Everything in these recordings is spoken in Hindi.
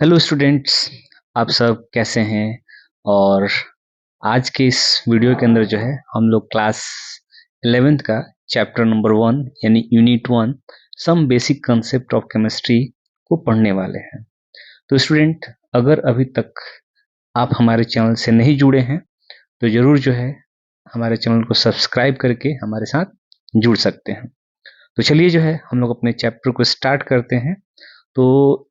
हेलो स्टूडेंट्स, आप सब कैसे हैं। और आज के इस वीडियो के अंदर जो है हम लोग क्लास 11th का चैप्टर नंबर 1 यानी unit 1 some basic concept of chemistry को पढ़ने वाले हैं। तो स्टूडेंट, अगर अभी तक आप हमारे चैनल से नहीं जुड़े हैं तो ज़रूर जो है हमारे चैनल को सब्सक्राइब करके हमारे साथ जुड़ सकते हैं। तो चलिए जो है हम लोग अपने चैप्टर को स्टार्ट करते हैं। तो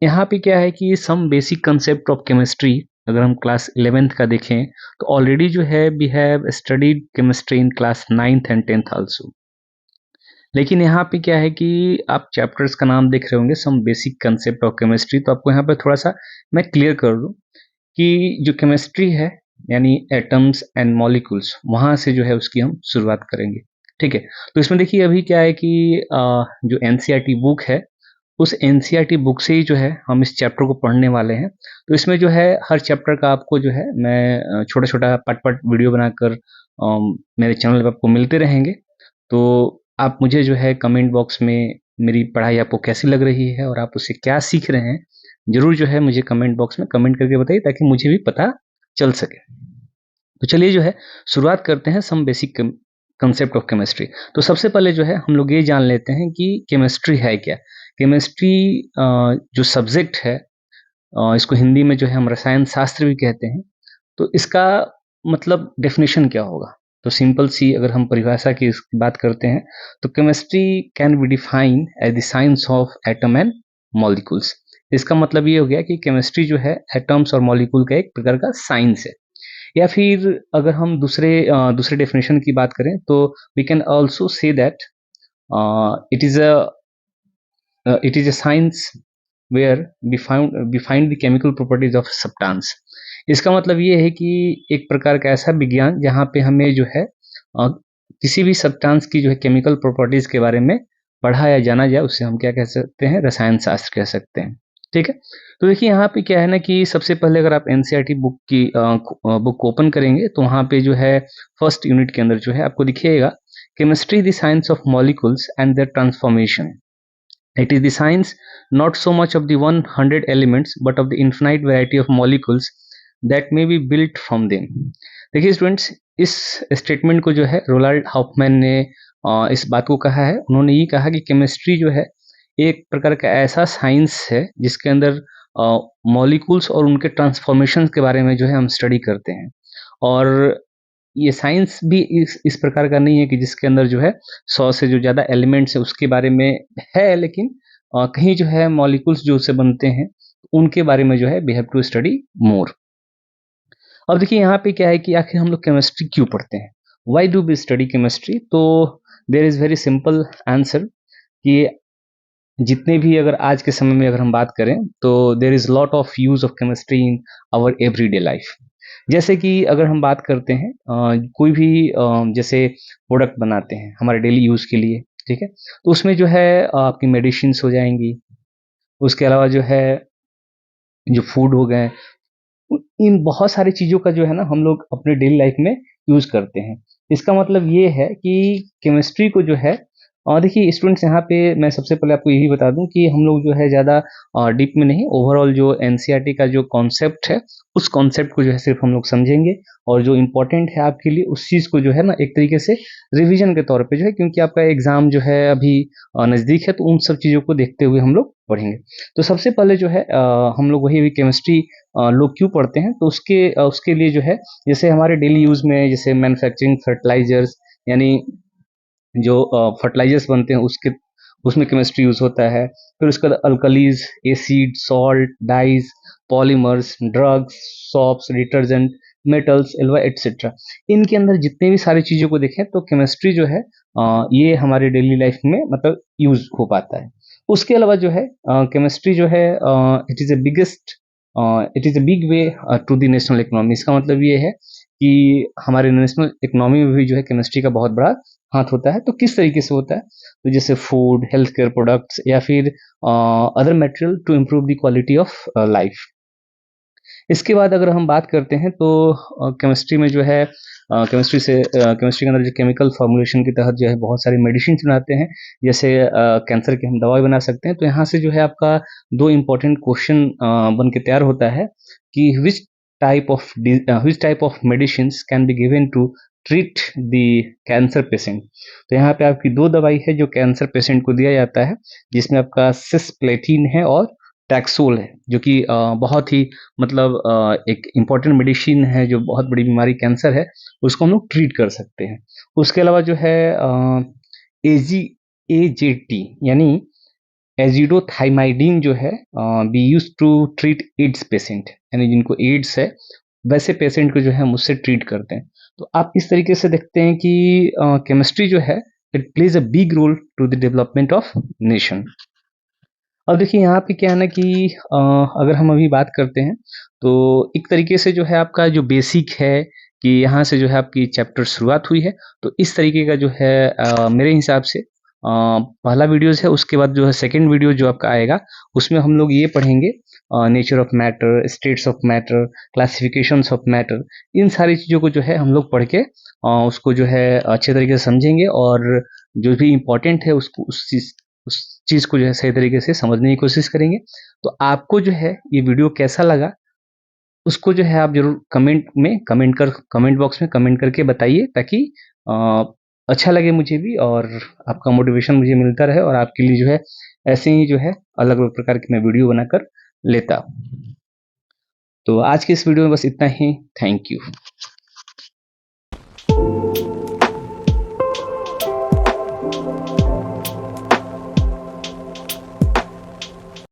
यहाँ पे क्या है कि some basic concept of chemistry अगर हम क्लास 11th का देखें तो ऑलरेडी जो है we have studied chemistry in class 9th and 10th also. लेकिन यहाँ पे क्या है कि आप चैप्टर्स का नाम देख रहे होंगे some basic concept of chemistry, तो आपको यहाँ पे थोड़ा सा मैं क्लियर कर दूँ कि जो केमिस्ट्री है यानी एटम्स एंड मॉलिक्यूल्स, वहाँ से जो है उसकी हम शुरुआत करेंगे। ठीक है, तो इसमें देखिए अभी क्या है कि जो एनसीईआरटी बुक है उस एनसीईआरटी बुक से ही जो है हम इस चैप्टर को पढ़ने वाले हैं। तो इसमें जो है हर चैप्टर का आपको जो है मैं छोटा छोटा पार्ट पार्ट वीडियो बनाकर मेरे चैनल पर आपको मिलते रहेंगे। तो आप मुझे जो है कमेंट बॉक्स में मेरी पढ़ाई आपको कैसी लग रही है और आप उससे क्या सीख रहे हैं, जरूर जो है मुझे कमेंट बॉक्स में कमेंट करके बताइए ताकि मुझे भी पता चल सके। तो चलिए जो है शुरुआत करते हैं some basic concept of chemistry. तो सबसे पहले जो है हम लोग ये जान लेते हैं कि केमिस्ट्री है क्या। केमिस्ट्री जो सब्जेक्ट है, इसको हिंदी में जो है हम रसायन शास्त्र भी कहते हैं। तो इसका मतलब डेफिनेशन क्या होगा? तो सिंपल सी अगर हम परिभाषा की बात करते हैं तो chemistry can be define as the science of atom and molecules. इसका मतलब ये हो गया कि केमिस्ट्री जो है एटम्स और मॉलिक्यूल का एक प्रकार का साइंस है। या फिर अगर हम दूसरे डेफिनेशन की बात करें तो we can also say that it is a it is a science where we find the chemical properties of substance। इसका मतलब ये है कि एक प्रकार का ऐसा विज्ञान जहाँ पे हमें जो है किसी भी सब्सटेंस की जो है केमिकल प्रॉपर्टीज के बारे में पढ़ा या जाना जाए, उससे हम क्या कह सकते हैं, रसायन शास्त्र कह सकते हैं। ठीक है, तो देखिए यहाँ पे क्या है ना कि सबसे पहले अगर आप एनसीईआरटी बुक ओपन करेंगे तो वहाँ पे जो है फर्स्ट यूनिट के अंदर जो है आपको दिखिएगा chemistry the science of molecules and their transformation. It is the science not so much of the 100 elements but of the infinite variety of molecules that may be built from them। देखिए स्टूडेंट्स, इस स्टेटमेंट को जो है रोनाल्ड हॉफमैन ने इस बात को कहा है। उन्होंने ये कहा कि केमिस्ट्री जो है एक प्रकार का ऐसा साइंस है जिसके अंदर मॉलिक्यूल्स और उनके ट्रांसफॉर्मेशन के बारे में जो है हम स्टडी करते हैं। और ये साइंस भी इस प्रकार का नहीं है कि जिसके अंदर जो है 100 से जो ज़्यादा एलिमेंट्स है उसके बारे में है, लेकिन कहीं जो है मॉलिक्यूल्स जो उससे बनते हैं उनके बारे में जो है we have to study more. अब देखिए यहाँ पे क्या है कि आखिर हम लोग केमिस्ट्री क्यों पढ़ते हैं, why do we study chemistry. तो there is very simple answer कि जितने भी अगर आज के समय में अगर हम बात करें तो there is lot of use of chemistry in our everyday life. जैसे कि अगर हम बात करते हैं कोई भी जैसे प्रोडक्ट बनाते हैं हमारे डेली यूज़ के लिए, ठीक है, तो उसमें जो है आपकी मेडिसिन हो जाएंगी। उसके अलावा जो है जो फूड हो गए, इन बहुत सारी चीज़ों का जो है ना हम लोग अपने डेली लाइफ में यूज़ करते हैं। इसका मतलब ये है कि केमिस्ट्री को जो है देखिए स्टूडेंट्स, यहाँ पे मैं सबसे पहले आपको यही बता दूं कि हम लोग जो है ज़्यादा डीप में नहीं, ओवरऑल जो एनसीईआरटी का जो कॉन्सेप्ट है उस कॉन्सेप्ट को जो है सिर्फ हम लोग समझेंगे। और जो इम्पोर्टेंट है आपके लिए उस चीज़ को जो है ना एक तरीके से रिविजन के तौर पे जो है, क्योंकि आपका एग्ज़ाम जो है अभी नज़दीक है, तो उन सब चीज़ों को देखते हुए हम लोग पढ़ेंगे। तो सबसे पहले जो है हम लोग वही केमिस्ट्री लोग क्यों पढ़ते हैं, तो उसके लिए जो है जैसे हमारे डेली यूज़ में जैसे मैन्युफैक्चरिंग फर्टिलाइजर्स, यानी जो फर्टिलाइजर्स बनते हैं उसके उसमें केमिस्ट्री यूज़ होता है। फिर उसके बाद alkalies, acid, salt, dyes, polymers, drugs, soaps, detergent, metals, alloys etcetera, इनके अंदर जितने भी सारी चीज़ों को देखें तो केमिस्ट्री जो है ये हमारे डेली लाइफ में मतलब यूज़ हो पाता है। उसके अलावा जो है केमिस्ट्री जो है it is a big way to the national economy. इसका मतलब ये है कि हमारे नेशनल इकोनॉमी में भी जो है केमिस्ट्री का बहुत बड़ा हाथ होता है। तो किस तरीके से होता है, तो जैसे फूड, हेल्थ केयर प्रोडक्ट्स या फिर other material to improve the quality of life. इसके बाद अगर हम बात करते हैं तो केमिस्ट्री में जो है केमिस्ट्री के अंदर जो केमिकल फॉर्मुलेशन के तहत जो है बहुत सारे मेडिसिन बनाते हैं, जैसे कैंसर की हम दवाई बना सकते हैं। तो यहाँ से जो है आपका दो इम्पोर्टेंट क्वेश्चन बन के तैयार होता है कि which type of medicines can be given to treat the cancer patient. तो यहाँ पे आपकी दो दवाई है जो कैंसर पेशेंट को दिया जाता है, जिसमें आपका सिस्प्लेटिन है और टैक्सोल है, जो कि बहुत ही मतलब एक इम्पॉर्टेंट मेडिसिन है, जो बहुत बड़ी बीमारी कैंसर है उसको हम लोग ट्रीट कर सकते हैं। उसके अलावा जो है AGT यानी एजिडोथाइमाइडिन जो है be use to treat AIDS patient, यानी जिनको एड्स है वैसे पेशेंट को जो है हम उससे ट्रीट करते हैं। तो आप इस तरीके से देखते हैं कि केमिस्ट्री जो है it plays a big role to the development of nation. अब देखिए यहाँ पे क्या है ना कि अगर हम अभी बात करते हैं तो एक तरीके से जो है आपका जो बेसिक है कि यहाँ से जो है आपकी चैप्टर शुरुआत हुई है। तो इस तरीके का जो है मेरे हिसाब से पहला वीडियोज है, उसके बाद जो है सेकंड वीडियो जो आपका आएगा उसमें हम लोग ये पढ़ेंगे nature of matter, states of matter, classifications of matter. इन सारी चीज़ों को जो है हम लोग पढ़ के उसको जो है अच्छे तरीके से समझेंगे और जो भी इम्पोर्टेंट है उसको उस चीज़ को जो है सही तरीके से समझने की कोशिश करेंगे। तो आपको जो है ये वीडियो कैसा लगा उसको जो है आप जरूर कमेंट बॉक्स में कमेंट करके बताइए, ताकि अ, अच्छा लगे मुझे भी और आपका मोटिवेशन मुझे मिलता रहे और आपके लिए जो है ऐसे ही जो है अलग अलग प्रकार की मैं वीडियो बनाकर लेता। तो आज के इस वीडियो में बस इतना ही। Thank you.